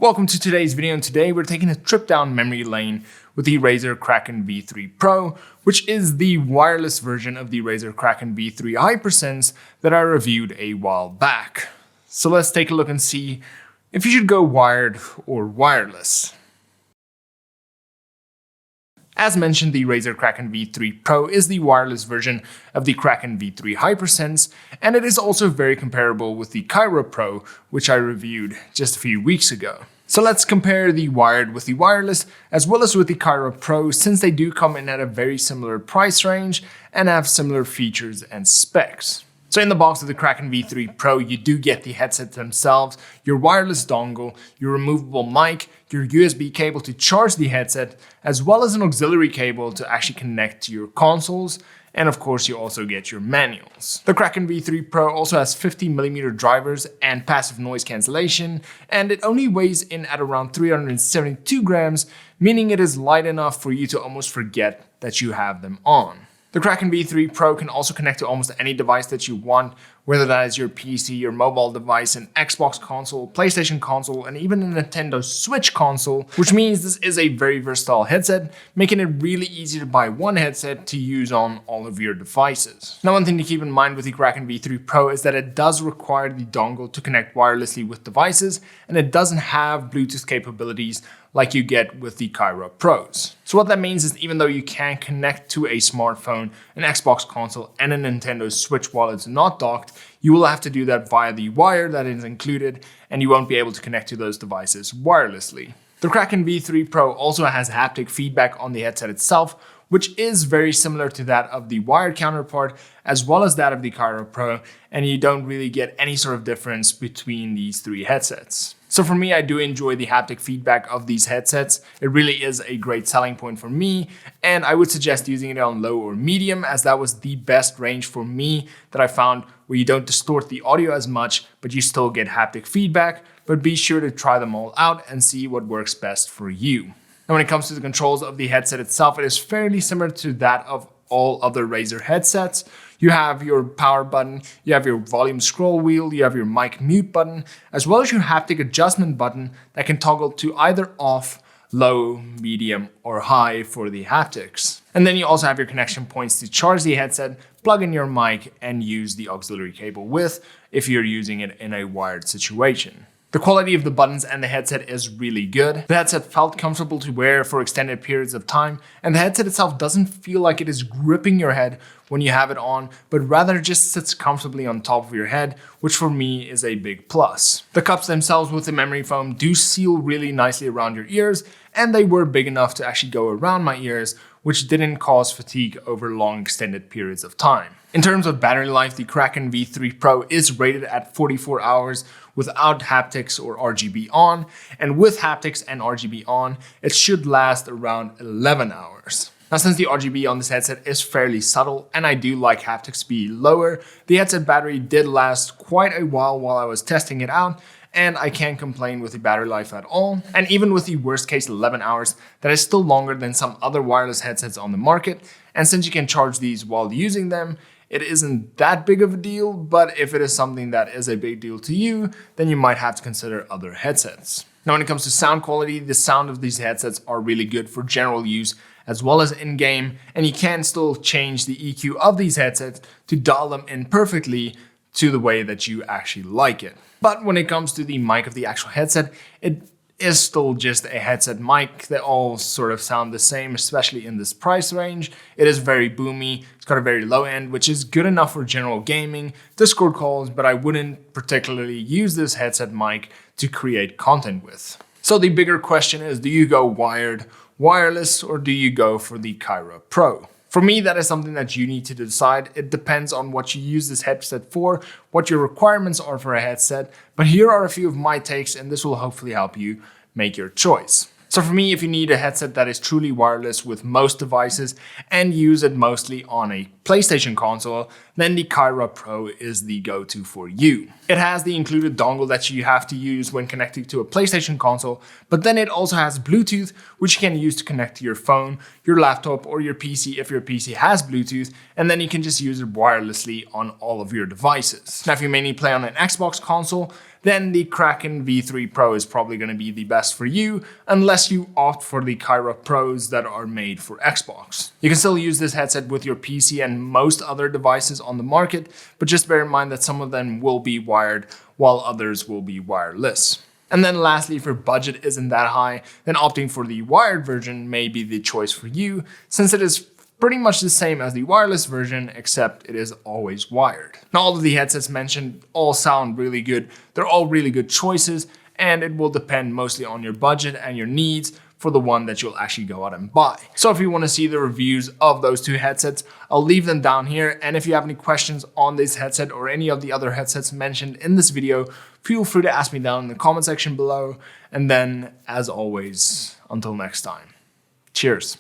Welcome to today's video, and today we're taking a trip down memory lane with the Razer Kraken V3 Pro, which is the wireless version of the Razer Kraken V3 Hypersense that I reviewed a while back. So let's take a look and see if you should go wired or wireless. As mentioned, the Razer Kraken V3 Pro is the wireless version of the Kraken V3 Hypersense, and it is also very comparable with the Kaira Pro, which I reviewed just a few weeks ago. So let's compare the wired with the wireless, as well as with the Kaira Pro, since they do come in at a very similar price range and have similar features and specs. So in the box of the Kraken V3 Pro, you do get the headsets themselves, your wireless dongle, your removable mic, your USB cable to charge the headset, as well as an auxiliary cable to actually connect to your consoles, and of course you also get your manuals. The Kraken V3 Pro also has 50mm drivers and passive noise cancellation, and it only weighs in at around 372 grams, meaning it is light enough for you to almost forget that you have them on. The Kraken V3 Pro can also connect to almost any device that you want, whether that is your PC, your mobile device, an Xbox console, PlayStation console, and even a Nintendo Switch console, which means this is a very versatile headset, making it really easy to buy one headset to use on all of your devices. Now, one thing to keep in mind with the Kraken V3 Pro is that it does require the dongle to connect wirelessly with devices, and it doesn't have Bluetooth capabilities like you get with the Kaira Pros. So what that means is even though you can connect to a smartphone, an Xbox console, and a Nintendo Switch while it's not docked, you will have to do that via the wire that is included, and you won't be able to connect to those devices wirelessly. The Kraken V3 Pro also has haptic feedback on the headset itself, which is very similar to that of the wired counterpart, as well as that of the Kaira Pro, and you don't really get any sort of difference between these three headsets. So for me, I do enjoy the haptic feedback of these headsets. It really is a great selling point for me, and I would suggest using it on low or medium, as that was the best range for me that I found where you don't distort the audio as much, but you still get haptic feedback. But be sure to try them all out and see what works best for you. Now, when it comes to the controls of the headset itself, it is fairly similar to that of all other Razer headsets. You have your power button, you have your volume scroll wheel, you have your mic mute button, as well as your haptic adjustment button that can toggle to either off, low, medium, or high for the haptics. And then you also have your connection points to charge the headset, plug in your mic, and use the auxiliary cable with if you're using it in a wired situation. The quality of the buttons and the headset is really good. The headset felt comfortable to wear for extended periods of time, and the headset itself doesn't feel like it is gripping your head when you have it on, but rather just sits comfortably on top of your head, which for me is a big plus. The cups themselves with the memory foam do seal really nicely around your ears, and they were big enough to actually go around my ears, which didn't cause fatigue over long extended periods of time. In terms of battery life, the Kraken V3 Pro is rated at 44 hours without haptics or RGB on, and with haptics and RGB on, it should last around 11 hours. Now, since the RGB on this headset is fairly subtle, and I do like haptics to be lower, the headset battery did last quite a while I was testing it out, and I can't complain with the battery life at all. And even with the worst case 11 hours, that is still longer than some other wireless headsets on the market, and since you can charge these while using them, it isn't that big of a deal, but if it is something that is a big deal to you, then you might have to consider other headsets. Now, when it comes to sound quality, the sound of these headsets are really good for general use as well as in-game, and you can still change the EQ of these headsets to dial them in perfectly to the way that you actually like it. But when it comes to the mic of the actual headset, it is still just a headset mic. They all sort of sound the same, especially in this price range. It is very boomy, it's got a very low end, which is good enough for general gaming, Discord calls, but I wouldn't particularly use this headset mic to create content with. So the bigger question is, do you go wired, wireless, or do you go for the Kaira Pro? For me, that is something that you need to decide. It depends on what you use this headset for, what your requirements are for a headset, but here are a few of my takes, and this will hopefully help you make your choice. So for me, if you need a headset that is truly wireless with most devices and use it mostly on a PlayStation console, then the Kaira Pro is the go-to for you. It has the included dongle that you have to use when connecting to a PlayStation console, but then it also has Bluetooth, which you can use to connect to your phone, your laptop, or your PC if your PC has Bluetooth, and then you can just use it wirelessly on all of your devices. Now, if you mainly play on an Xbox console, then the Kraken V3 Pro is probably going to be the best for you, unless you opt for the Kaira Pros that are made for Xbox. You can still use this headset with your PC and most other devices on the market, but just bear in mind that some of them will be wired while others will be wireless. And then lastly, if your budget isn't that high, then opting for the wired version may be the choice for you, since it is pretty much the same as the wireless version, except it is always wired. Now, all of the headsets mentioned all sound really good. They're all really good choices, and it will depend mostly on your budget and your needs for the one that you'll actually go out and buy. So if you want to see the reviews of those two headsets, I'll leave them down here. And if you have any questions on this headset or any of the other headsets mentioned in this video, feel free to ask me down in the comment section below. And then, as always, until next time, cheers.